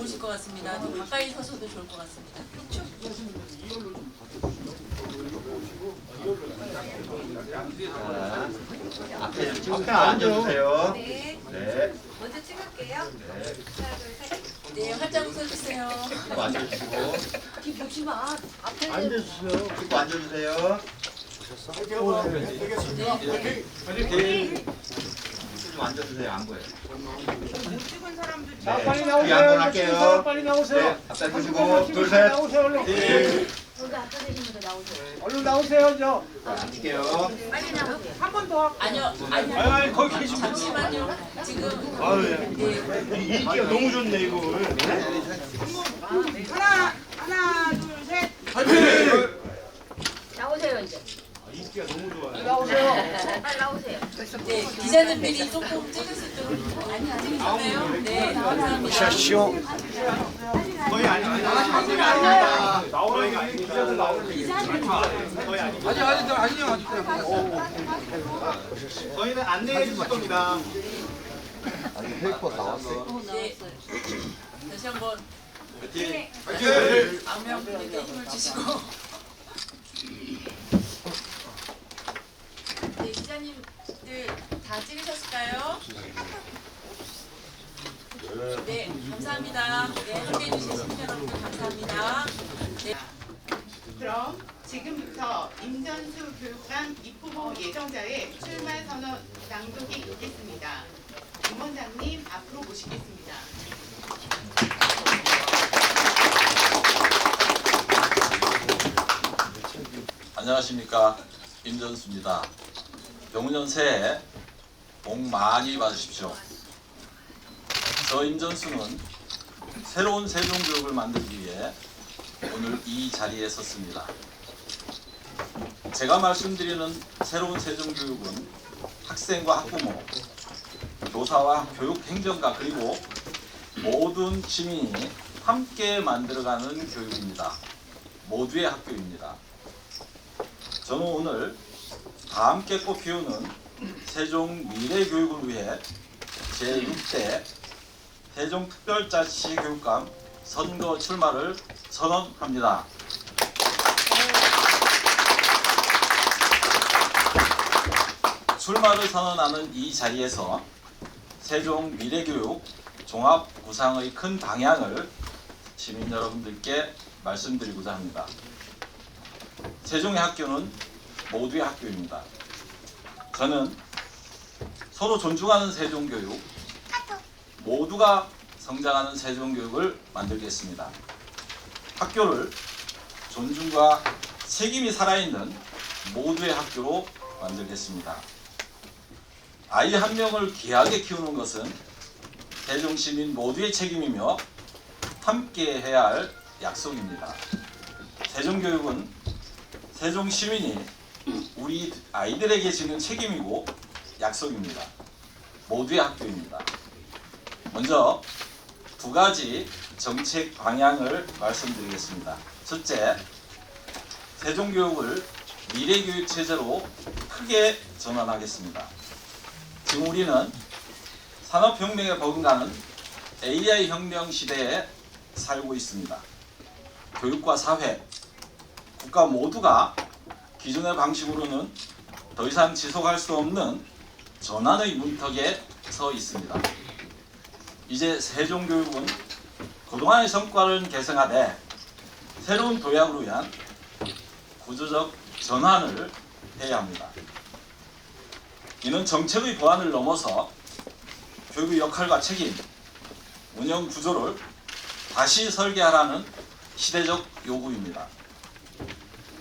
좋으실 것 같습니다. 더 가까이 서셔도 좋을 것 같습니다. 앞에 앉아주세요. 네. 네. 먼저 찍을게요. 네. 하나, 둘, 셋. 네, 활짝 웃어주세요. 찍고 앉아주시고. 뒤 보지 마. 앞에 앉아주세요. 찍고 앉아주세요. 좀 앉아주세요. 안 보여요. 못 찍은 사람들 자, 네. 빨리 여기 나오세요. 한번 찍은 할게요. 사람 빨리 나오세요. 네. 앞에 주시고. 둘, 셋. 나오세요, 얼른. 네. 여기 앞에 계신 분들 나오세요. 얼른 나오세요, 저. 앉을게요. 빨리 나오세요. 한 번 더. 아니요, 아니, 거기 계시고. 잠시만요. 지금 아유, 예. 네, 이 인기가 너무 좋네, 이거. 하나, 둘, 셋. 나오세요 이제. 인기가 너무 좋아요. 나오세요. 빨리 나오세요. 네, 기자님들이 조금 찍을 수 있도록 많이 찍으셨나요? 네, 감사합니다. 거의 아닙니다. 나오는 게 아니고 기자들 나오는 게 거의 아닙니다. 저희는 안내해 주실 겁니다. 네, 다시 한번 악명분에게 힘을 주시고. 네, 기자님들 다 찍으셨을까요? 네, 감사합니다. 네, 함께해 주신 시민 여러분들 감사합니다. 네. 그럼 지금부터 임전수 교육감 입후보 예정자의 출마 선언 낭독이 있겠습니다. 임 원장님 앞으로 모시겠습니다. 안녕하십니까, 임전수입니다. 병년 새해 복 많이 받으십시오. 저 임전수는 새로운 세종교육을 만들기 위해 오늘 이 자리에 섰습니다. 제가 말씀드리는 새로운 세종교육은 학생과 학부모, 교사와 교육행정가 그리고 모든 시민이 함께 만들어가는 교육입니다. 모두의 학교입니다. 저는 오늘 다 함께 꽃피우는 세종 미래교육을 위해 제6대 세종특별자치교육감 선거 출마를 선언합니다. 출마를 선언하는 이 자리에서 세종 미래교육 종합구상의 큰 방향을 시민 여러분들께 말씀드리고자 합니다. 세종의 학교는 모두의 학교입니다. 저는 서로 존중하는 세종교육, 모두가 성장하는 세종교육을 만들겠습니다. 학교를 존중과 책임이 살아있는 모두의 학교로 만들겠습니다. 아이 한 명을 귀하게 키우는 것은 세종시민 모두의 책임이며 함께 해야 할 약속입니다. 세종교육은 세종시민이 우리 아이들에게 지는 책임이고 약속입니다. 모두의 학교입니다. 먼저 두 가지 정책 방향을 말씀드리겠습니다. 첫째, 세종교육을 미래교육 체제로 크게 전환하겠습니다. 지금 우리는 산업혁명에 버금가는 AI 혁명 시대에 살고 있습니다. 교육과 사회, 국가 모두가 기존의 방식으로는 더 이상 지속할 수 없는 전환의 문턱에 서 있습니다. 이제 세종교육은 그동안의 성과를 계승하되 새로운 도약을 위한 구조적 전환을 해야 합니다. 이는 정책의 보완을 넘어서 교육의 역할과 책임, 운영 구조를 다시 설계하라는 시대적 요구입니다.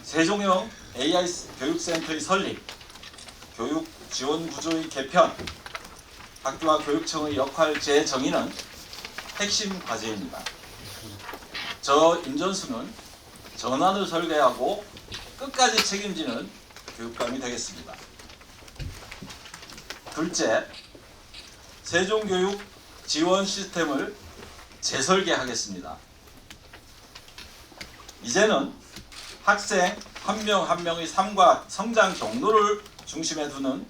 세종형 AI 교육센터의 설립, 교육 지원 구조의 개편, 학교와 교육청의 역할 재정의는 핵심 과제입니다. 저 임전수는 전환을 설계하고 끝까지 책임지는 교육감이 되겠습니다. 둘째, 세종교육 지원 시스템을 재설계하겠습니다. 이제는 학생 한 명 한 명의 삶과 성장 경로를 중심에 두는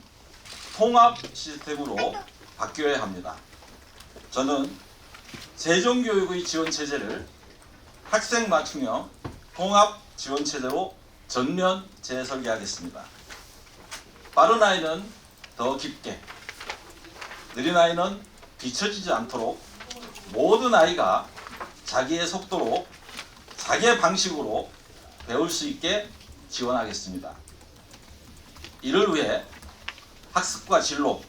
통합 시스템으로 바뀌어야 합니다. 저는 세종교육의 지원체제를 학생 맞춤형 통합지원체제로 전면 재설계하겠습니다. 빠른 아이는 더 깊게, 느린 아이는 뒤처지지 않도록 모든 아이가 자기의 속도로, 자기의 방식으로 배울 수 있게 지원하겠습니다. 이를 위해 학습과 진로,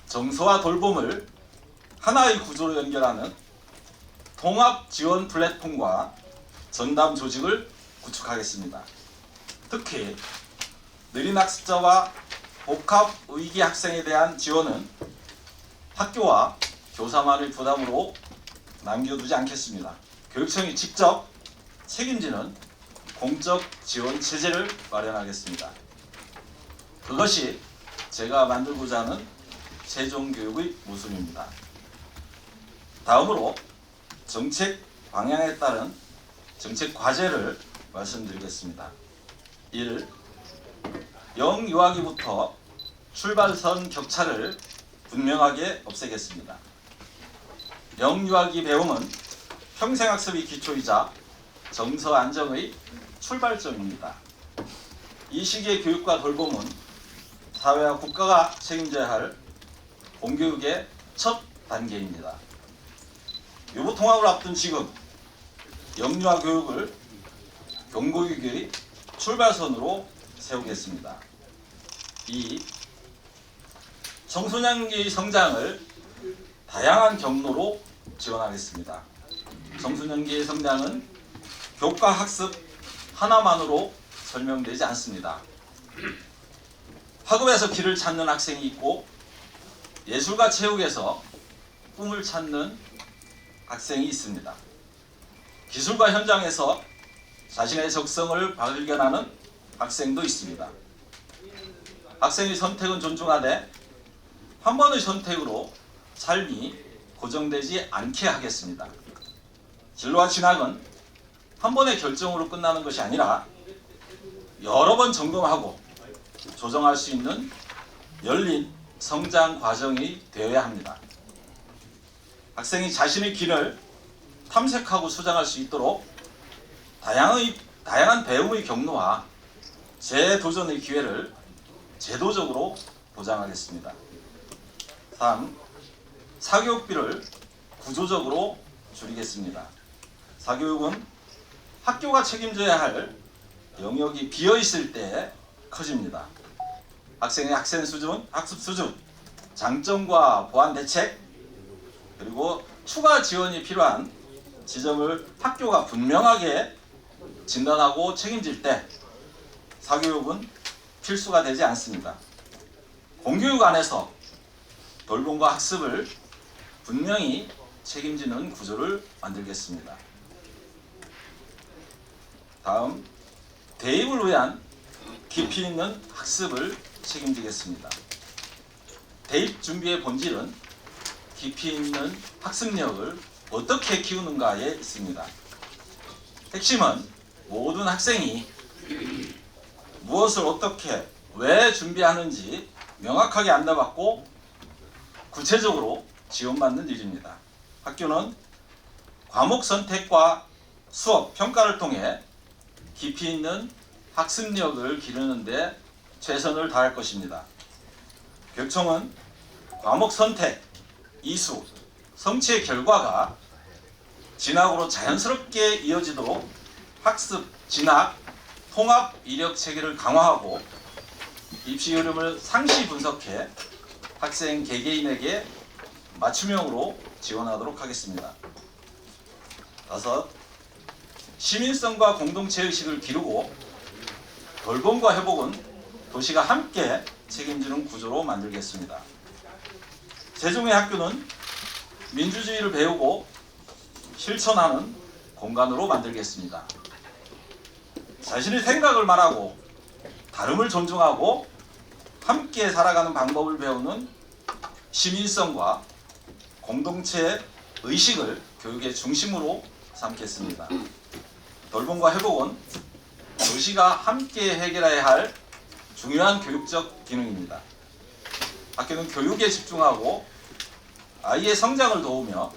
정서와 돌봄을 하나의 구조로 연결하는 통합 지원 플랫폼과 전담 조직을 구축하겠습니다. 특히 느린 학습자와 복합 의기 학생에 대한 지원은 학교와 교사만의 부담으로 남겨두지 않겠습니다. 교육청이 직접 책임지는 공적 지원 체제를 마련하겠습니다. 그것이 제가 만들고자 하는 세종교육의 모습입니다. 다음으로 정책 방향에 따른 정책 과제를 말씀드리겠습니다. 1. 영유아기부터 출발선 격차를 분명하게 없애겠습니다. 영유아기 배움은 평생학습의 기초이자 정서 안정의 출발점입니다. 이 시기의 교육과 돌봄은 사회와 국가가 책임져야 할 공교육의 첫 단계입니다. 유보 통합을 앞둔 지금 영유아 교육을 경고교육의 출발선으로 세우겠습니다. 2. 청소년기의 성장을 다양한 경로로 지원하겠습니다. 청소년기의 성장은 교과 학습 하나만으로 설명되지 않습니다. 학업에서 길을 찾는 학생이 있고 예술과 체육에서 꿈을 찾는 학생이 있습니다. 기술과 현장에서 자신의 적성을 발견하는 학생도 있습니다. 학생의 선택은 존중하되 한 번의 선택으로 삶이 고정되지 않게 하겠습니다. 진로와 진학은 한 번의 결정으로 끝나는 것이 아니라 여러 번 점검하고 조정할 수 있는 열린 성장 과정이 되어야 합니다. 학생이 자신의 길을 탐색하고 수정할 수 있도록 다양한 배움의 경로와 재도전의 기회를 제도적으로 보장하겠습니다. 3. 사교육비를 구조적으로 줄이겠습니다. 사교육은 학교가 책임져야 할 영역이 비어있을 때 커집니다. 학생의 학습 수준, 장점과 보완 대책, 그리고 추가 지원이 필요한 지점을 학교가 분명하게 진단하고 책임질 때 사교육은 필수가 되지 않습니다. 공교육 안에서 돌봄과 학습을 분명히 책임지는 구조를 만들겠습니다. 다음, 대입을 위한 깊이 있는 학습을 책임지겠습니다. 대입 준비의 본질은 깊이 있는 학습력을 어떻게 키우는가에 있습니다. 핵심은 모든 학생이 무엇을 어떻게 왜 준비하는지 명확하게 안내받고 구체적으로 지원받는 일입니다. 학교는 과목 선택과 수업, 평가를 통해 깊이 있는 학습력을 기르는 데 최선을 다할 것입니다. 교육청은 과목 선택, 이수, 성취의 결과가 진학으로 자연스럽게 이어지도록 학습, 진학, 통합 이력 체계를 강화하고 입시 흐름을 상시 분석해 학생 개개인에게 맞춤형으로 지원하도록 하겠습니다. 5. 시민성과 공동체의식을 기르고 돌봄과 회복은 도시가 함께 책임지는 구조로 만들겠습니다. 세종의 학교는 민주주의를 배우고 실천하는 공간으로 만들겠습니다. 자신의 생각을 말하고 다름을 존중하고 함께 살아가는 방법을 배우는 시민성과 공동체 의식을 교육의 중심으로 삼겠습니다. 돌봄과 회복은 도시가 함께 해결해야 할 중요한 교육적 기능입니다. 학교는 교육에 집중하고 아이의 성장을 도우며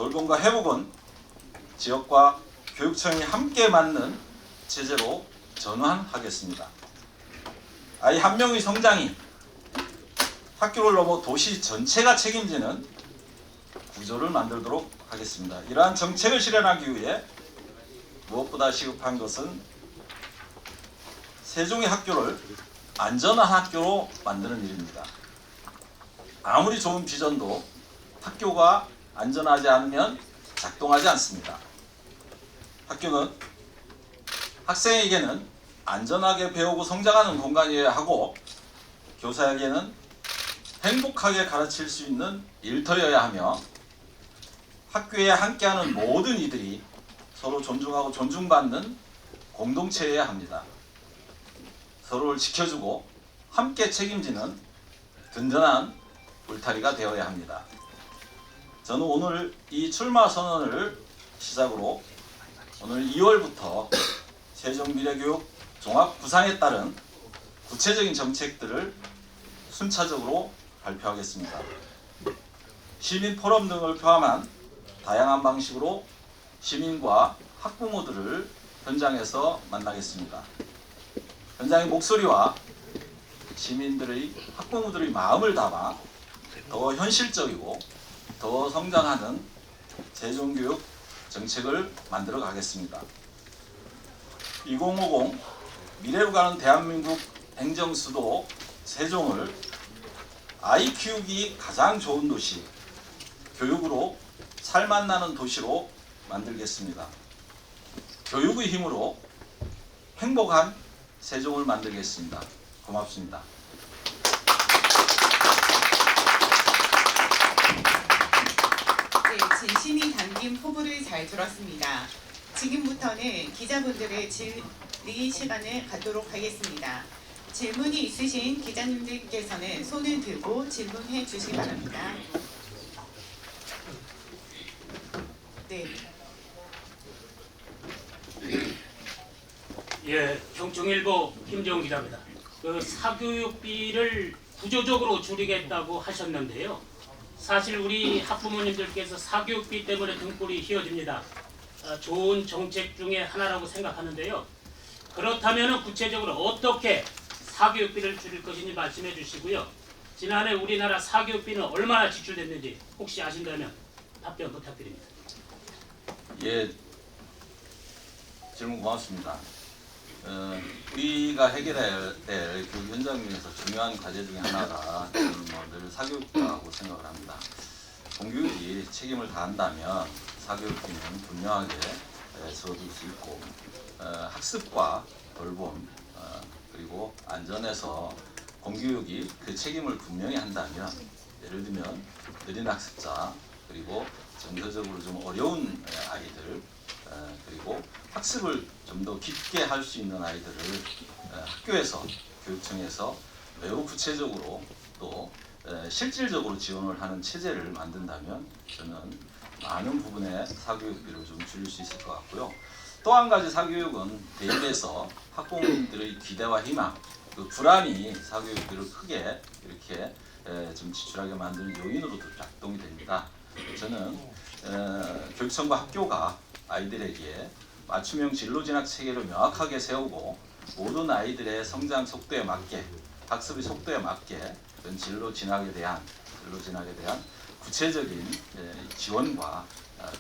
돌봄과 회복은 지역과 교육청이 함께 맞는 체제로 전환하겠습니다. 아이 한 명의 성장이 학교를 넘어 도시 전체가 책임지는 구조를 만들도록 하겠습니다. 이러한 정책을 실현하기 위해 무엇보다 시급한 것은 세종의 학교를 안전한 학교로 만드는 일입니다. 아무리 좋은 비전도 학교가 안전하지 않으면 작동하지 않습니다. 학교는 학생에게는 안전하게 배우고 성장하는 공간이어야 하고 교사에게는 행복하게 가르칠 수 있는 일터여야 하며 학교에 함께하는 모든 이들이 서로 존중하고 존중받는 공동체여야 합니다. 서로를 지켜주고 함께 책임지는 든든한 울타리가 되어야 합니다. 저는 오늘 이 출마 선언을 시작으로 오늘 2월부터 세종미래교육 종합구상에 따른 구체적인 정책들을 순차적으로 발표하겠습니다. 시민 포럼 등을 포함한 다양한 방식으로 시민과 학부모들을 현장에서 만나겠습니다. 현장의 목소리와 시민들의 학부모들의 마음을 담아 더 현실적이고 더 성장하는 세종교육 정책을 만들어 가겠습니다. 2050 미래로 가는 대한민국 행정수도 세종을 아이 키우기 가장 좋은 도시, 교육으로 살맛나는 도시로 만들겠습니다. 교육의 힘으로 행복한 세종을 만들겠습니다. 고맙습니다. 네, 진심이 담긴 포부를 잘 들었습니다. 지금부터는 기자분들의 질의 시간을 갖도록 하겠습니다. 질문이 있으신 기자님들께서는 손을 들고 질문해 주시기 바랍니다. 네. 예, 경충일보 김정훈 기자입니다. 그 사교육비를 구조적으로 줄이겠다고 하셨는데요. 사실 우리 학부모님들께서 사교육비 때문에 등골이 휘어집니다. 좋은 정책 중에 하나라고 생각하는데요. 그렇다면 구체적으로 어떻게 사교육비를 줄일 것인지 말씀해 주시고요. 지난해 우리나라 사교육비는 얼마나 지출됐는지 혹시 아신다면 답변 부탁드립니다. 예, 질문 고맙습니다. 우리가 해결해야 될 교육 현장에서 중요한 과제 중에 하나가 늘 사교육이라고 생각을 합니다. 공교육이 책임을 다한다면 사교육비는 분명하게 줄어들 수 있고 학습과 돌봄 그리고 안전에서 공교육이 그 책임을 분명히 한다면 예를 들면 느린 학습자 그리고 정서적으로 좀 어려운 아이들 그리고 학습을 좀 더 깊게 할 수 있는 아이들을 학교에서 교육청에서 매우 구체적으로 또 실질적으로 지원을 하는 체제를 만든다면 저는 많은 부분의 사교육비를 좀 줄일 수 있을 것 같고요. 또 한 가지 사교육은 대입에서 학부모님들의 기대와 희망, 그 불안이 사교육비를 크게 이렇게 좀 지출하게 만드는 요인으로도 작동이 됩니다. 저는 교육청과 학교가 아이들에게 맞춤형 진로 진학 체계를 명확하게 세우고 모든 아이들의 성장 속도에 맞게 학습의 속도에 맞게 그런 진로 진학에 대한 구체적인 지원과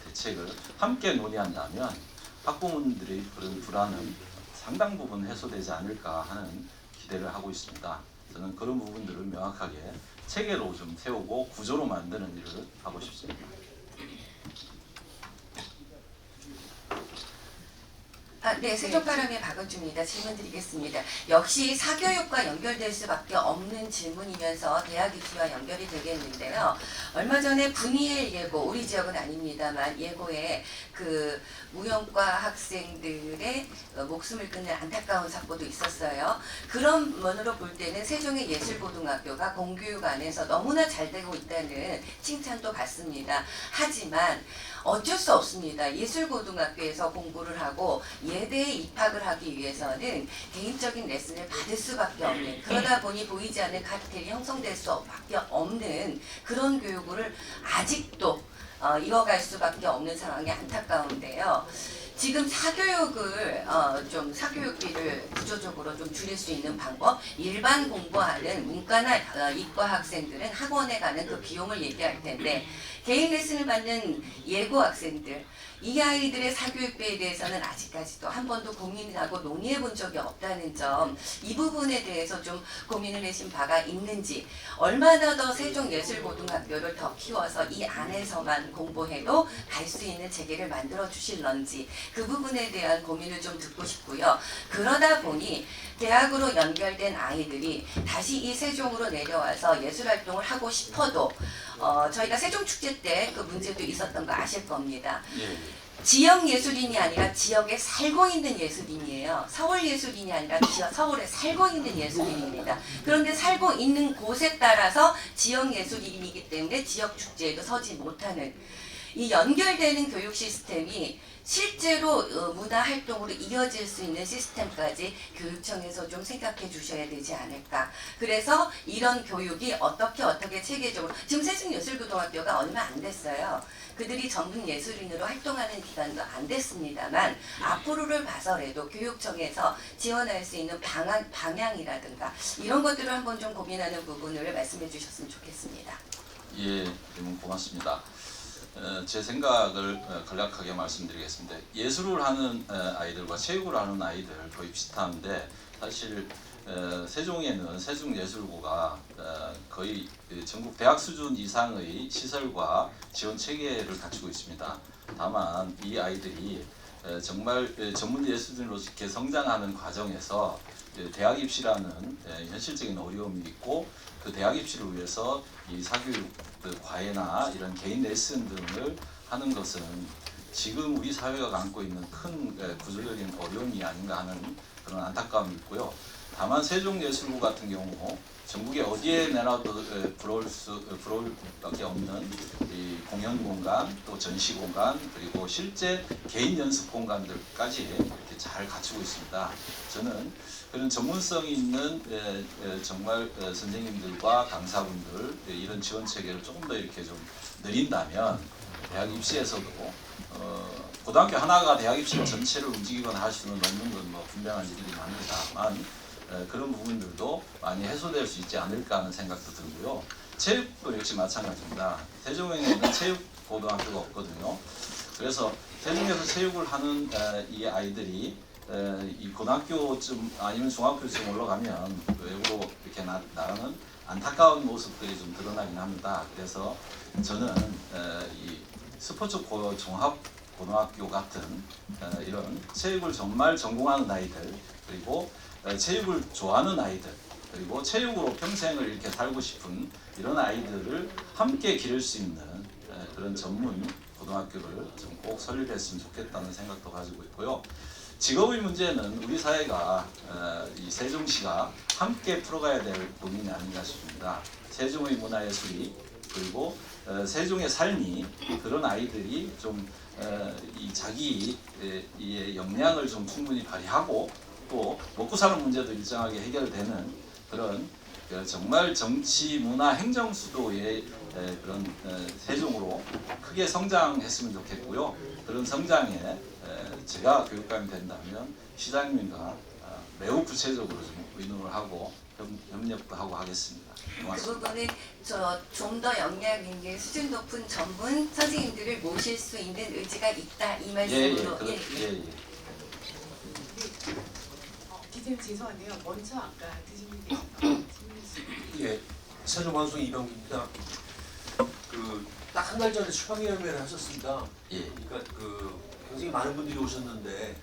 대책을 함께 논의한다면 학부모님들의 그런 불안은 상당 부분 해소되지 않을까 하는 기대를 하고 있습니다. 저는 그런 부분들을 명확하게 체계로 좀 세우고 구조로 만드는 일을 하고 싶습니다. 네, 세종파람의 박은주입니다. 질문 드리겠습니다. 역시 사교육과 연결될 수밖에 없는 질문이면서 대학 입시와 연결이 되겠는데요. 얼마 전에 분이엘 예고, 우리 지역은 아닙니다만 예고에 그 무용과 학생들의 목숨을 끊는 안타까운 사고도 있었어요. 그런 면으로 볼 때는 세종의 예술고등학교가 공교육 안에서 너무나 잘 되고 있다는 칭찬도 받습니다. 하지만 어쩔 수 없습니다. 예술고등학교에서 공부를 하고 예대에 입학을 하기 위해서는 개인적인 레슨을 받을 수밖에 없는, 그러다 보니 보이지 않는 카르텔이 형성될 수밖에 없는 그런 교육을 아직도 이어갈 수밖에 없는 상황이 안타까운데요. 지금 사교육을 좀 사교육비를 구조적으로 좀 줄일 수 있는 방법, 일반 공부하는 문과나 이과 학생들은 학원에 가는 그 비용을 얘기할 텐데 개인 레슨을 받는 예고 학생들, 이 아이들의 사교육비에 대해서는 아직까지도 한 번도 고민하고 논의해 본 적이 없다는 점, 이 부분에 대해서 좀 고민을 하신 바가 있는지, 얼마나 더 세종예술고등학교를 더 키워서 이 안에서만 공부해도 갈 수 있는 체계를 만들어 주실런지, 그 부분에 대한 고민을 좀 듣고 싶고요. 그러다 보니 대학으로 연결된 아이들이 다시 이 세종으로 내려와서 예술활동을 하고 싶어도 저희가 세종축제 때 그 문제도 있었던 거 아실 겁니다. 지역 예술인이 아니라 지역에 살고 있는 예술인이에요. 서울 예술인이 아니라 서울에 살고 있는 예술인입니다. 그런데 살고 있는 곳에 따라서 지역 예술인이기 때문에 지역 축제에도 서지 못하는, 이 연결되는 교육 시스템이 실제로 문화활동으로 이어질 수 있는 시스템까지 교육청에서 좀 생각해 주셔야 되지 않을까. 그래서 이런 교육이 어떻게 체계적으로, 지금 세종예술고등학교가 얼마 안 됐어요. 그들이 전문 예술인으로 활동하는 기간도 안 됐습니다만 앞으로를 봐서라도 교육청에서 지원할 수 있는 방향이라든가 이런 것들을 한번 좀 고민하는 부분을 말씀해 주셨으면 좋겠습니다. 예, 고맙습니다. 제 생각을 간략하게 말씀드리겠습니다. 예술을 하는 아이들과 체육을 하는 아이들 거의 비슷한데, 사실 세종에는 세종예술고가 거의 전국 대학 수준 이상의 시설과 지원 체계를 갖추고 있습니다. 다만 이 아이들이 정말 전문 예술인으로 이렇게 성장하는 과정에서 대학 입시라는 현실적인 어려움이 있고, 그 대학 입시를 위해서 이 사교육 과외나 이런 개인 레슨 등을 하는 것은 지금 우리 사회가 안고 있는 큰 구조적인 어려움이 아닌가 하는 그런 안타까움이 있고요. 다만 세종예술고 같은 경우 전국에 어디에 내놔도 부러울 밖에 없는 이 공연 공간, 또 전시 공간, 그리고 실제 개인 연습 공간들까지 이렇게 잘 갖추고 있습니다. 저는 그런 전문성 있는 정말 선생님들과 강사분들 이런 지원 체계를 조금 더 이렇게 좀 늘린다면 대학 입시에서도 고등학교 하나가 대학 입시 전체를 움직이거나 할 수는 없는 건 뭐 분명한 일이긴 합니다만 그런 부분들도 많이 해소될 수 있지 않을까 하는 생각도 들고요. 체육도 역시 마찬가지입니다. 세종에는 체육고등학교가 없거든요. 그래서 세종에서 체육을 하는 이 아이들이 이 고등학교쯤 아니면 중학교쯤 올라가면 외부로 이렇게 나가는 안타까운 모습들이 좀 드러나긴 합니다. 그래서 저는 이 스포츠 종합 고등학교 같은 이런 체육을 정말 전공하는 아이들, 그리고 체육을 좋아하는 아이들, 그리고 체육으로 평생을 이렇게 살고 싶은 이런 아이들을 함께 기를 수 있는 그런 전문 고등학교를 좀 꼭 설립했으면 좋겠다는 생각도 가지고 있고요. 직업의 문제는 우리 사회가 이 세종시가 함께 풀어가야 될 고민이 아닌가 싶습니다. 세종의 문화예술이, 그리고 세종의 삶이, 그런 아이들이 좀 이 자기의 역량을 좀 충분히 발휘하고 또 먹고 사는 문제도 일정하게 해결되는 그런 정말 정치, 문화, 행정 수도의 그런 세종으로 크게 성장했으면 좋겠고요. 그런 성장에 제가 교육감이 된다면 시장님과 매우 구체적으로 좀 의논을 하고 협력도 하고 하겠습니다. 고맙습니다. 그 부분은 좀 더 역량 있는 수준 높은 전문 선생님들을 모실 수 있는 의지가 있다, 이 말씀으로. 기자님 죄송한데요. 먼저 아까 드신 분이 예, 세종방송 이병기입니다. 딱 한 달 전에 수강연회를 하셨습니다. 그러니까 굉장히 많은 분들이 오셨는데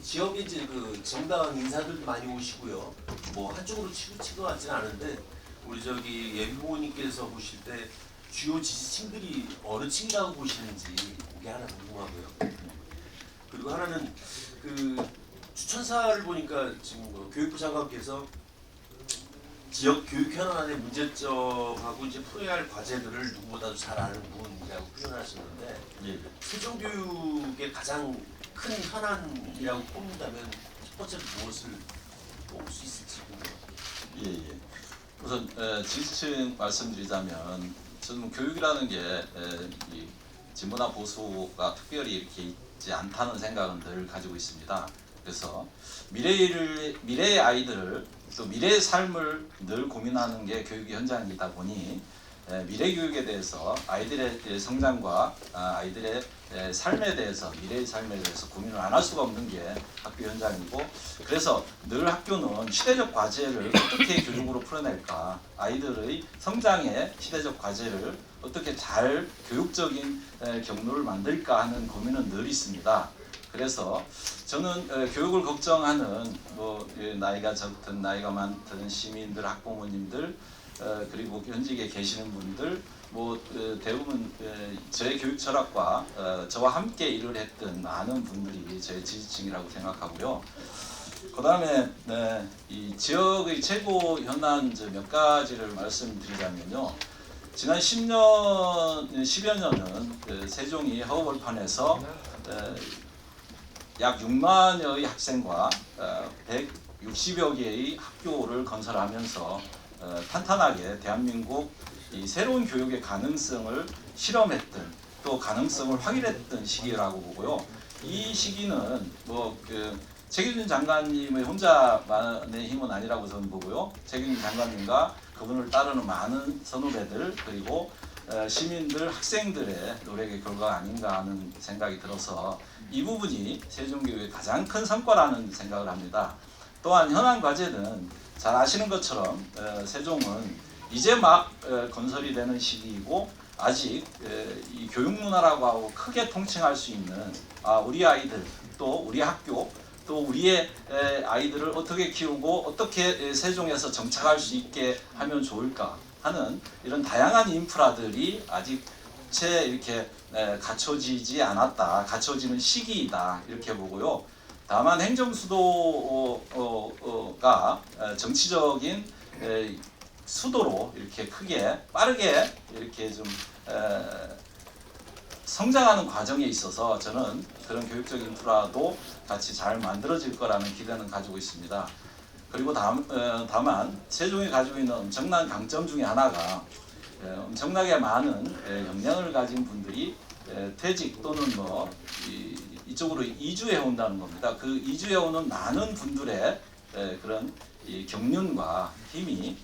지역에 이제 정당 인사들도 많이 오시고요. 뭐 한쪽으로 치고 같지는 않은데 우리 예비부모님께서 보실 때 주요 지지층들이 어느 층이라고 보시는지 그게 하나 궁금하고요. 그리고 하나는 추천사를 보니까 지금 교육부 장관께서 지역 교육 현안의 문제점하고 이제 풀어야 할 과제들을 누구보다도 잘 아는 분이라고 표현하시는데 세종교육의 가장 큰 현안이라고 꼽는다면 첫 번째로 무엇을 뽑을 수 있을지 궁금합니다. 우선 지지층 말씀드리자면 저는 교육이라는 게 이 진보나 보수가 특별히 이렇게 있지 않다는 생각은 늘 가지고 있습니다. 그래서 미래의 아이들을 또 미래의 삶을 늘 고민하는 게 교육 현장이다 보니 미래 교육에 대해서 아이들의 성장과 아이들의 삶에 대해서 미래의 삶에 대해서 고민을 안 할 수가 없는 게 학교 현장이고, 그래서 늘 학교는 시대적 과제를 어떻게 교육으로 풀어낼까, 아이들의 성장의 시대적 과제를 어떻게 잘 교육적인 경로를 만들까 하는 고민은 늘 있습니다. 그래서 저는 교육을 걱정하는 나이가 적든 나이가 많든 시민들, 학부모님들, 그리고 현직에 계시는 분들, 대부분 저의 교육 철학과 저와 함께 일을 했던 많은 분들이 제 지지층이라고 생각하고요. 그 다음에 이 지역의 최고 현안 몇 가지를 말씀드리자면요. 지난 10여 년은 세종이 허허벌판에서 약 6만여의 학생과 160여 개의 학교를 건설하면서 탄탄하게 대한민국 이 새로운 교육의 가능성을 실험했던, 또 가능성을 확인했던 시기라고 보고요. 이 시기는 최규진 장관님의 혼자만의 힘은 아니라고 저는 보고요. 최규진 장관님과 그분을 따르는 많은 선후배들, 그리고 시민들, 학생들의 노력의 결과가 아닌가 하는 생각이 들어서 이 부분이 세종교육의 가장 큰 성과라는 생각을 합니다. 또한 현안 과제는 잘 아시는 것처럼 세종은 이제 막 건설이 되는 시기이고, 아직 이 교육 문화라고 하고 크게 통칭할 수 있는 우리 아이들, 또 우리 학교, 또 우리의 아이들을 어떻게 키우고 어떻게 세종에서 정착할 수 있게 하면 좋을까 하는 이런 다양한 인프라들이 아직 채 이렇게 갖춰지지 않았다, 갖춰지는 시기이다 이렇게 보고요. 다만 행정수도가 정치적인 수도로 이렇게 크게 빠르게 이렇게 좀 성장하는 과정에 있어서 저는 그런 교육적 인프라도 같이 잘 만들어질 거라는 기대는 가지고 있습니다. 그리고 다만 세종이 가지고 있는 엄청난 강점 중에 하나가 엄청나게 많은 역량을 가진 분들이 퇴직 또는 이쪽으로 이주해 온다는 겁니다. 그 이주해 오는 많은 분들의 그런 경륜과 힘이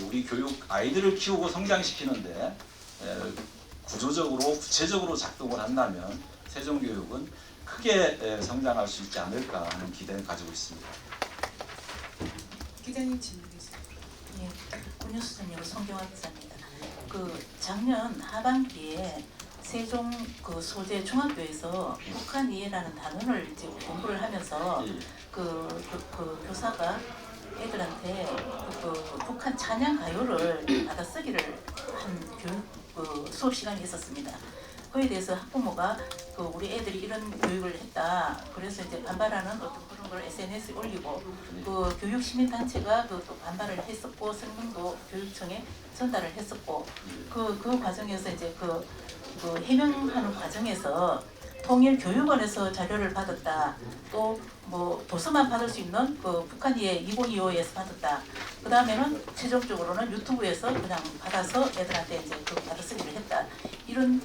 우리 교육 아이들을 키우고 성장시키는데 구조적으로 구체적으로 작동을 한다면 세종교육은 크게 성장할 수 있지 않을까 하는 기대를 가지고 있습니다. 기자님 질문해 주세요. 예, 군유수전이고 성경화 기자입니다. 작년 하반기에 세종 소재 중학교에서 북한 이해라는 단원을 이제 공부를 하면서 교사가 애들한테 북한 찬양 가요를 받아쓰기를 한 교육 수업 시간이 있었습니다. 그에 대해서 학부모가 우리 애들이 이런 교육을 했다. 그래서 이제 반발하는 어떤 그런 걸 SNS에 올리고 교육 시민 단체가 또 반발을 했었고 성명도 교육청에 전달을 했었고 그 과정에서 이제 해명하는 과정에서 통일교육원에서 자료를 받았다. 또 도서만 받을 수 있는 북한이해 2025에서 받았다. 그 다음에는 최종적으로는 유튜브에서 그냥 받아서 애들한테 이제 받아쓰기를 했다. 이런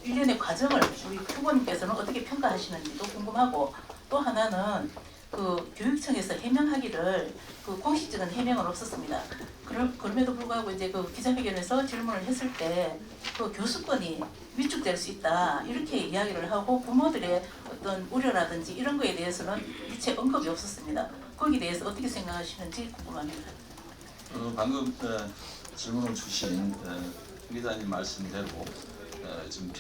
일련의 과정을 우리 후보님께서는 어떻게 평가하시는지도 궁금하고, 또 하나는 교육청에서 해명하기를 공식적인 해명은 없었습니다. 그럼에도 불구하고 이제 기자회견에서 질문을 했을 때 교수권이 위축될 수 있다 이렇게 이야기를 하고 부모들의 어떤 우려라든지 이런 거에 대해서는 일체 언급이 없었습니다. 거기에 대해서 어떻게 생각하시는지 궁금합니다. 방금 질문을 주신 기자님 말씀대로 좀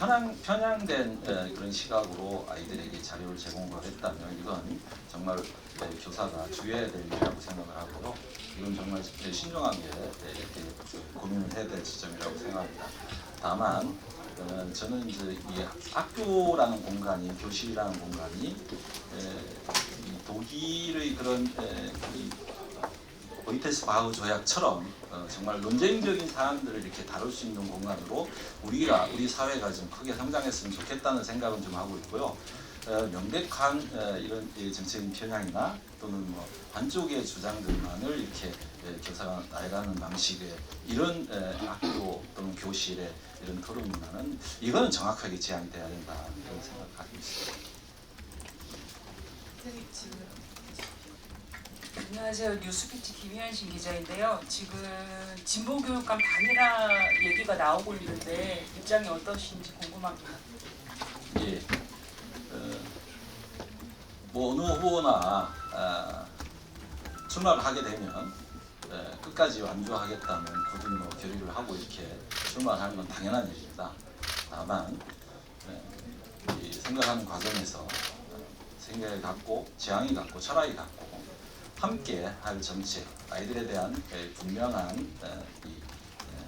편향된 그런 시각으로 아이들에게 자료를 제공을 했다면 이건 정말 교사가 주의해야 될 일이라고 생각을 하고요. 이건 정말 신중하게 이렇게 고민을 해야 될 지점이라고 생각합니다. 다만 저는 이제 이 학교라는 공간이, 교실이라는 공간이 이 독일의 그런 보이테스 바흐 조약처럼 정말 논쟁적인 사안들을 이렇게 다룰 수 있는 공간으로 우리 사회가 좀 크게 성장했으면 좋겠다는 생각은 좀 하고 있고요. 명백한 이런 정책인 편향이나 또는 한쪽의 주장들만을 이렇게 교사가 나가는 방식의 이런 학교 또는 교실의 이런 토론 문화는 이거는 정확하게 제한이 돼야 된다 이런 생각을 가지고 있습니다. 안녕하세요. 뉴스피치 김희연신 기자인데요. 지금 진보교육감 단일화 얘기가 나오고 있는데 입장이 어떠신지 궁금합니다. 예, 뭐 어느 후보나 출마를 하게 되면 끝까지 완주하겠다는 굳은 뭐 결의를 하고 이렇게 출마를 하는 건 당연한 일입니다. 다만 이 생각하는 과정에서 생각이 같고 지향이 같고 철학이 같고 함께 할 정책, 아이들에 대한 분명한 이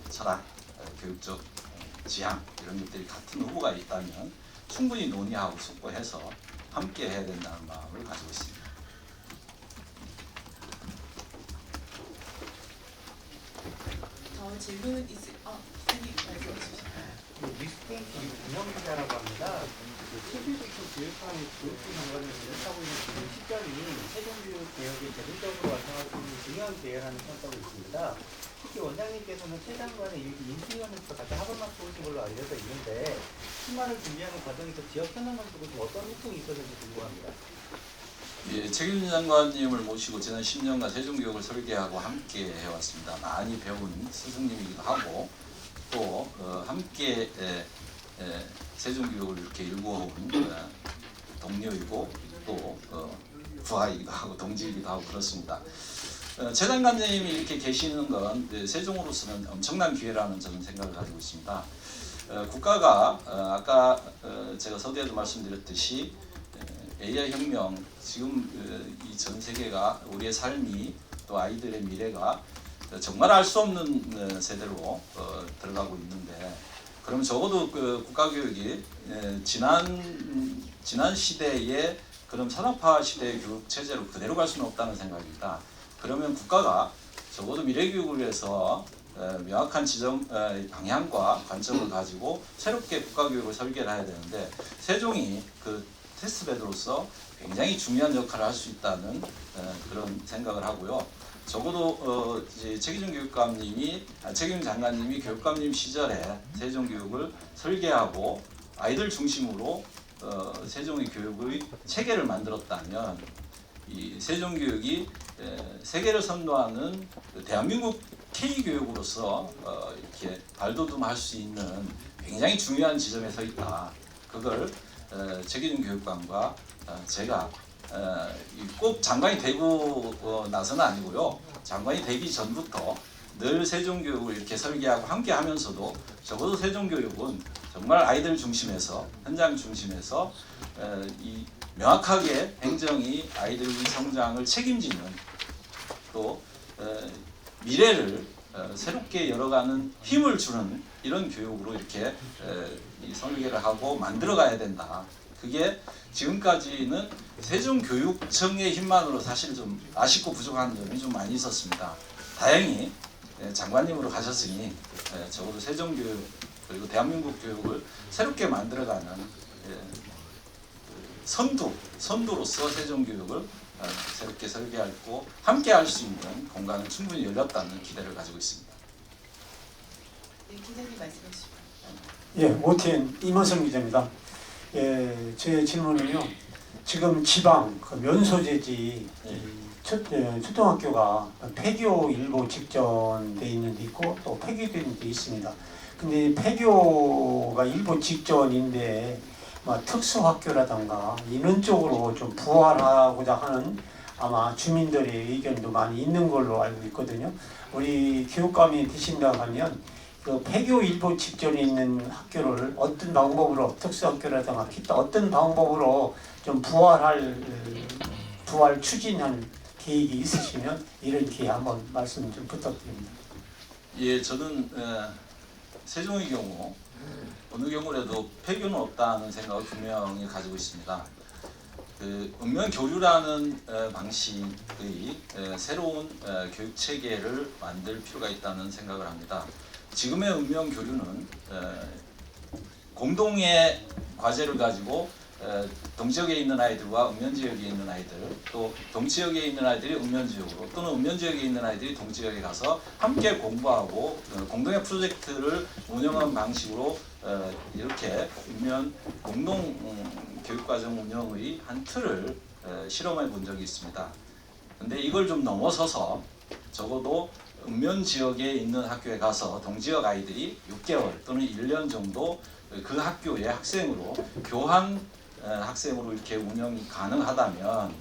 철학, 교육적 지향 이런 것들이 같은 후보가 있다면 충분히 논의하고 숙고해서 함께 해야 된다는 마음을 가지고 있습니다. 더 질문 선생님 말씀해 주시죠. 미스팅 운영기자라고 합니다. 체계적인 교육하는 교육부 장관을 하고 있는 지금 시점이 세종교육 개혁에 제도적으로 완성할 수 있는 중요한 기회라는 평가가 있습니다. 특히 원장님께서는 최 장관의 인수위원회에서 같이 학원 맡아오신 걸로 알려져 있는데 출마를 준비하는 과정에서 지역 현황을 두고 좀 어떤 활동이 있었는지 궁금합니다. 예, 책임 장관님을 모시고 지난 10년간 세종교육을 설계하고 함께 해왔습니다. 많이 배운 스승님이기도 하고 또 함께 세종교육을 이렇게 일구어온 동료이고 또 부하이기도 하고 동지이기도 하고 그렇습니다. 최 장관님이 이렇게 계시는 건 세종으로서는 엄청난 기회라는 저는 생각을 가지고 있습니다. 국가가 아까 제가 서두에도 말씀드렸듯이 AI 혁명 지금 이 전 세계가 우리의 삶이 또 아이들의 미래가 정말 알 수 없는 세대로 들어가고 있는데 그럼 적어도 그 국가교육이 지난 시대의 그런 산업화 시대의 교육 체제로 그대로 갈 수는 없다는 생각입니다. 그러면 국가가 적어도 미래교육을 위해서 명확한 지점 방향과 관점을 가지고 새롭게 국가교육을 설계를 해야 되는데 세종이 그 테스트베드로서 굉장히 중요한 역할을 할 수 있다는 그런 생각을 하고요. 적어도 이제 책임 장관님이 교육감님 시절에 세종교육을 설계하고 아이들 중심으로 세종의 교육의 체계를 만들었다면 이 세종교육이 세계를 선도하는 대한민국 K교육으로서 이렇게 발돋움할 수 있는 굉장히 중요한 지점에 서 있다. 그걸 책임 교육감과 제가 꼭 장관이 되고 나서는 아니고요. 장관이 되기 전부터 늘 세종교육을 이렇게 설계하고 함께 하면서도 적어도 세종교육은 정말 아이들 중심에서 현장 중심에서 이 명확하게 행정이 아이들의 성장을 책임지는 또 미래를 새롭게 열어가는 힘을 주는 이런 교육으로 이렇게 설계를 하고 만들어가야 된다. 그게 지금까지는 세종교육청의 힘만으로 사실 좀 아쉽고 부족한 점이 좀 많이 있었습니다. 다행히 장관님으로 가셨으니 적어도 세종교육 그리고 대한민국 교육을 새롭게 만들어가는 선두로서 세종교육을 새롭게 설계하고 함께 할 수 있는 공간은 충분히 열렸다는 기대를 가지고 있습니다. 네, 기자님 말씀해 주시죠. 예, OTN 임원성 기자입니다. 예, 제 질문은요. 지금 지방 그 면소재지 초등학교가 폐교 일보 직전돼 있는 데 있고 또 폐교된 데 있습니다. 근데 폐교가 일보 직전인데 특수학교라든가 이런 쪽으로 좀 부활하고자 하는 아마 주민들의 의견도 많이 있는 걸로 알고 있거든요. 우리 교육감이 되신다고 하면 그 폐교 일보 직전에 있는 학교를 어떤 방법으로 특수학교라든가 기타 어떤 방법으로 좀 부활 추진할 계획이 있으시면 이런 기회 한번 말씀 좀 부탁드립니다. 예, 저는 세종의 경우 어느 경우라도 폐교는 없다는 생각을 분명히 가지고 있습니다. 그 읍면 교류라는 방식의 새로운 교육 체계를 만들 필요가 있다는 생각을 합니다. 지금의 읍면 교류는 공동의 과제를 가지고 동지역에 있는 아이들과 읍면지역에 있는 아이들, 또 동지역에 있는 아이들이 읍면지역으로 또는 읍면지역에 있는 아이들이 동지역에 가서 함께 공부하고 공동의 프로젝트를 운영하는 방식으로 이렇게 읍면 공동 교육과정 운영의 한 틀을 실험해 본 적이 있습니다. 근데 이걸 좀 넘어서서 적어도 읍면 지역에 있는 학교에 가서 동지역 아이들이 6개월 또는 1년 정도 그 학교의 학생으로 교환 학생으로 이렇게 운영이 가능하다면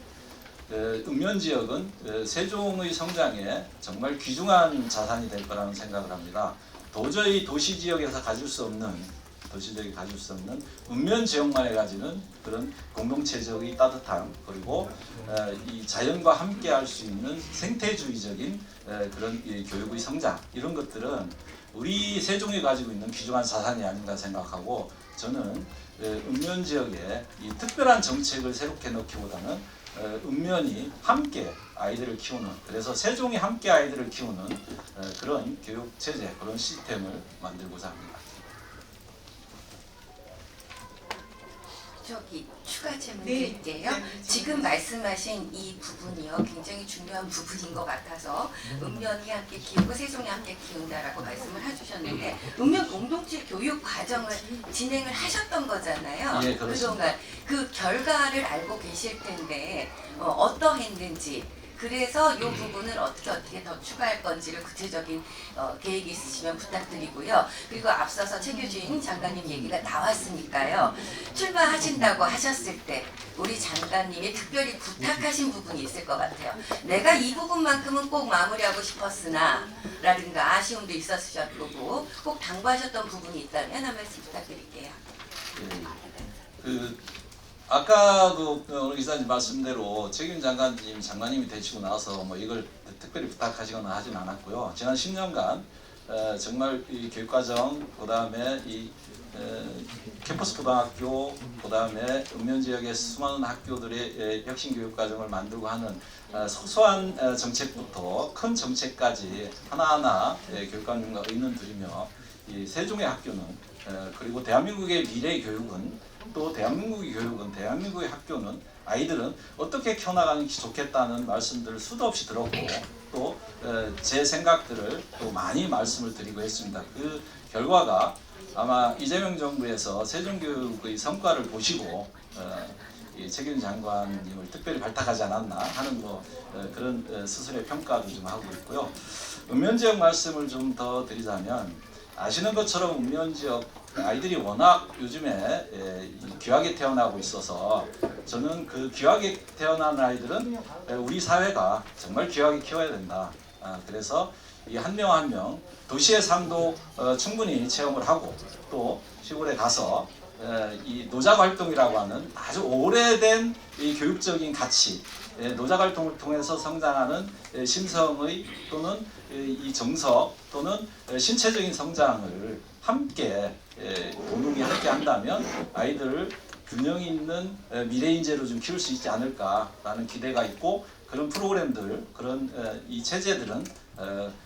읍면 지역은 세종의 성장에 정말 귀중한 자산이 될 거라는 생각을 합니다. 도저히 도시 지역에서 가질 수 없는 읍면 지역만에 가지는 그런 공동체적인 따뜻함, 그리고 이 자연과 함께 할 수 있는 생태주의적인 그런 교육의 성장, 이런 것들은 우리 세종이 가지고 있는 귀중한 자산이 아닌가 생각하고, 저는 읍면 지역에 이 특별한 정책을 새롭게 넣기보다는 읍면이 함께 아이들을 키우는, 그래서 세종이 함께 아이들을 키우는 그런 교육 체제, 그런 시스템을 만들고자 합니다. 저기 추가 질문 네. 드릴게요. 지금 말씀하신 이 부분이요, 굉장히 중요한 부분인 것 같아서 읍면이 함께 키우고 세종이 함께 키운다라고 말씀을 해주셨는데, 읍면 공동체 교육 과정을 진행을 하셨던 거잖아요. 예, 그렇습니다. 그동안 그 결과를 알고 계실 텐데 어떠했는지, 그래서 이 부분을 어떻게 더 추가할 건지를 구체적인 계획이 있으시면 부탁드리고요. 그리고 앞서서 최규진 장관님 얘기가 나왔으니까요. 출마하신다고 하셨을 때 우리 장관님이 특별히 부탁하신 부분이 있을 것 같아요. 내가 이 부분만큼은 꼭 마무리하고 싶었으나 라든가 아쉬움도 있었을 거고 꼭 당부하셨던 부분이 있다면 한 말씀 부탁드릴게요. 아까도 오늘 기사님 말씀대로 최규진 장관님이 되시고 나서 뭐 이걸 특별히 부탁하시거나 하진 않았고요. 지난 10년간 정말 이 교육과정, 그다음에 이 캠퍼스 고등학교, 그다음에 읍면 지역의 수많은 학교들의 혁신 교육 과정을 만들고 하는 소소한 정책부터 큰 정책까지 하나하나 교육감님과 의논 드리며, 이 세종의 학교는 그리고 대한민국의 미래 교육은, 또 대한민국의 교육은, 대한민국의 학교는, 아이들은 어떻게 키워나가는 게 좋겠다는 말씀들을 수도 없이 들었고, 또 제 생각들을 또 많이 말씀을 드리고 했습니다. 그 결과가 아마 이재명 정부에서 세종교육의 성과를 보시고 최규진 장관님을 특별히 발탁하지 않았나 하는 그런 스스로의 평가도 좀 하고 있고요. 읍면 지역 말씀을 좀 더 드리자면, 아시는 것처럼 읍면 지역 아이들이 워낙 요즘에 귀하게 태어나고 있어서, 저는 그 귀하게 태어난 아이들은 우리 사회가 정말 귀하게 키워야 된다. 그래서 이 한 명 한 명 도시의 삶도 충분히 체험을 하고, 또 시골에 가서 이 노작 활동이라고 하는 아주 오래된 이 교육적인 가치, 노작 활동을 통해서 성장하는 심성의 또는 이 정서 또는 신체적인 성장을 함께 공동이 함께 한다면 아이들을 균형 있는 미래 인재로 좀 키울 수 있지 않을까라는 기대가 있고, 그런 프로그램들, 그런 이 체제들은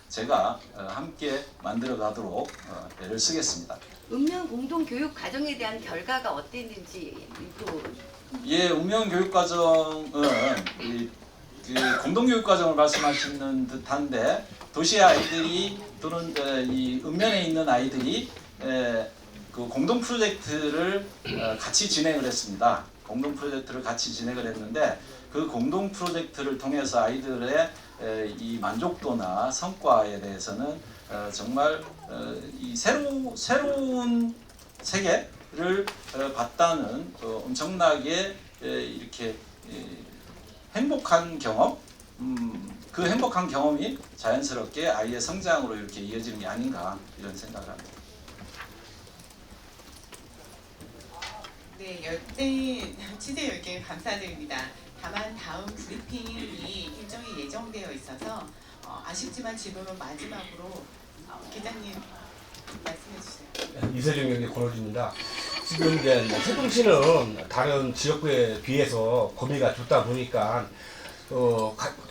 제가 함께 만들어 가도록 애를 쓰겠습니다. 읍면 공동 교육 과정에 대한 결과가 어땠는지 또. 예, 읍면 교육 과정은 그 공동 교육 과정을 말씀하시는 듯한데, 도시의 아이들이 또는 이 읍면에 있는 아이들이 그 공동 프로젝트를 같이 진행을 했습니다. 공동 프로젝트를 같이 진행을 했는데, 그 공동 프로젝트를 통해서 아이들의 이 만족도나 성과에 대해서는 정말 이 새로운 세계를 봤다는 엄청나게 이렇게 행복한 경험, 그 행복한 경험이 자연스럽게 아이의 성장으로 이렇게 이어지는 게 아닌가, 이런 생각을 합니다. 네, 열대 취재 열개 감사드립니다. 다만 다음 브리핑이 일정이 예정되어 있어서 아쉽지만 지금은 마지막으로 기자님 말씀해 주세요. 이세종 경기 권호주입니다. 지금 이제 세종시는 다른 지역구에 비해서 범위가 좁다 보니까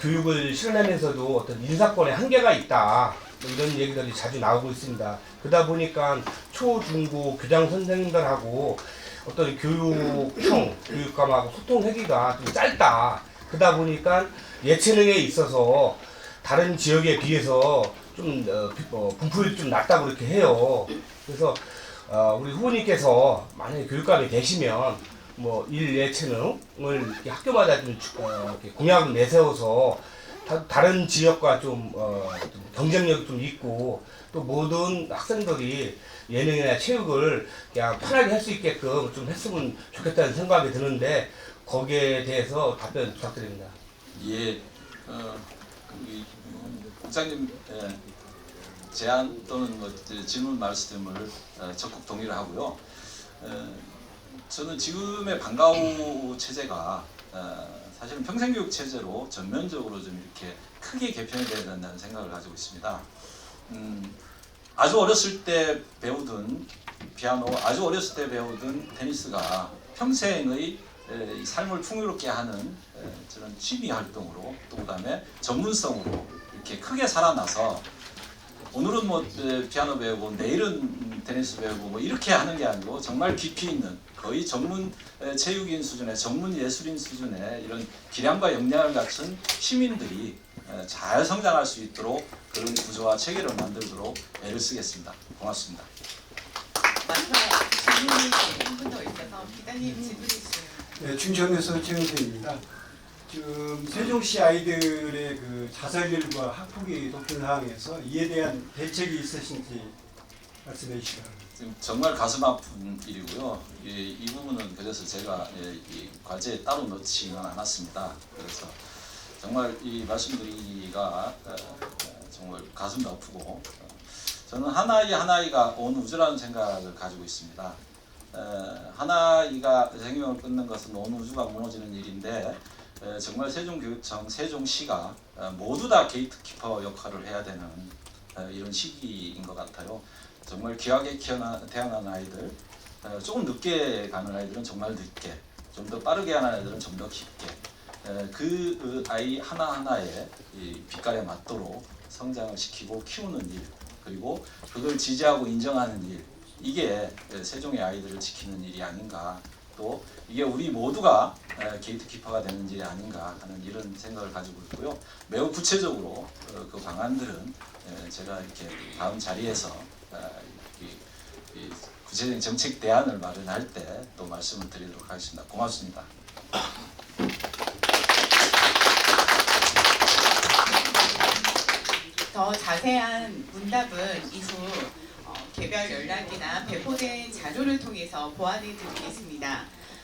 교육을 실현하면서도 어떤 인사권의 한계가 있다, 이런 얘기들이 자주 나오고 있습니다. 그러다 보니까 초, 중고 교장 선생님들하고 어떤 교육감하고 소통하기가 좀 짧다. 그러다 보니까 예체능에 있어서 다른 지역에 비해서 좀 분포율이 좀 낮다고 그렇게 해요. 그래서 우리 후보님께서 만약에 교육감이 되시면 뭐 예체능을 이렇게 학교마다 좀 이렇게 공약을 내세워서 다른 지역과 좀 경쟁력이 좀 있고 또 모든 학생들이 예능이나 체육을 그냥 편하게 할 수 있게끔 좀 했으면 좋겠다는 생각이 드는데 거기에 대해서 답변 부탁드립니다. 예, 국장님 제안 또는 뭐 질문 말씀을 적극 동의를 하고요. 저는 지금의 방과후 체제가 사실은 평생교육 체제로 전면적으로 좀 이렇게 크게 개편이 돼야 된다는 생각을 가지고 있습니다. 아주 어렸을 때 배우던 피아노, 아주 어렸을 때 배우던 테니스가 평생의 삶을 풍요롭게 하는 저는 취미 활동으로 또 그다음에 전문성으로 이렇게 크게 살아나서 오늘은 뭐 피아노 배우고 내일은 테니스 배우고 뭐 이렇게 하는 게 아니고 정말 깊이 있는 거의 전문 체육인 수준의 전문 예술인 수준의 이런 기량과 역량을 갖춘 시민들이 잘 성장할 수 있도록 그런 구조와 체계를 만들도록 애를 쓰겠습니다. 고맙습니다. 마지막 질문이 한 분 더 있어서 기자님 질문해 주세요. 네, 충청에서 최영태입니다. 지금 세종시 아이들의 그 자살률과 학폭이 높은 상황에서 이에 대한 대책이 있으신지 말씀해 주시기 바랍니다. 지금 정말 가슴 아픈 일이고요. 이 부분은 그래서 제가 이 과제에 따로 넣지는 않았습니다. 그래서 정말 이 말씀드리기가 정말 가슴도 아프고 저는 한 아이 한 아이가 온 우주라는 생각을 가지고 있습니다. 한 아이가 생명을 끊는 것은 온 우주가 무너지는 일인데 정말 세종교육청, 세종시가 모두 다 게이트키퍼 역할을 해야 되는 이런 시기인 것 같아요. 정말 귀하게 태어난 아이들, 조금 늦게 가는 아이들은 정말 늦게, 좀 더 빠르게 하는 아이들은 좀 더 깊게 그 아이 하나하나의 빛깔에 맞도록 성장을 시키고 키우는 일, 그리고 그걸 지지하고 인정하는 일, 이게 세종의 아이들을 지키는 일이 아닌가, 또 이게 우리 모두가 게이트키퍼가 되는 일이 아닌가 하는 이런 생각을 가지고 있고요. 매우 구체적으로 그 방안들은 제가 이렇게 다음 자리에서 구체적인 정책 대안을 마련할 때 또 말씀을 드리도록 하겠습니다. 고맙습니다. 더 자세한 문답은 이후 개별 연락이나 배포된 자료를 통해서 보완해 드리겠습니다.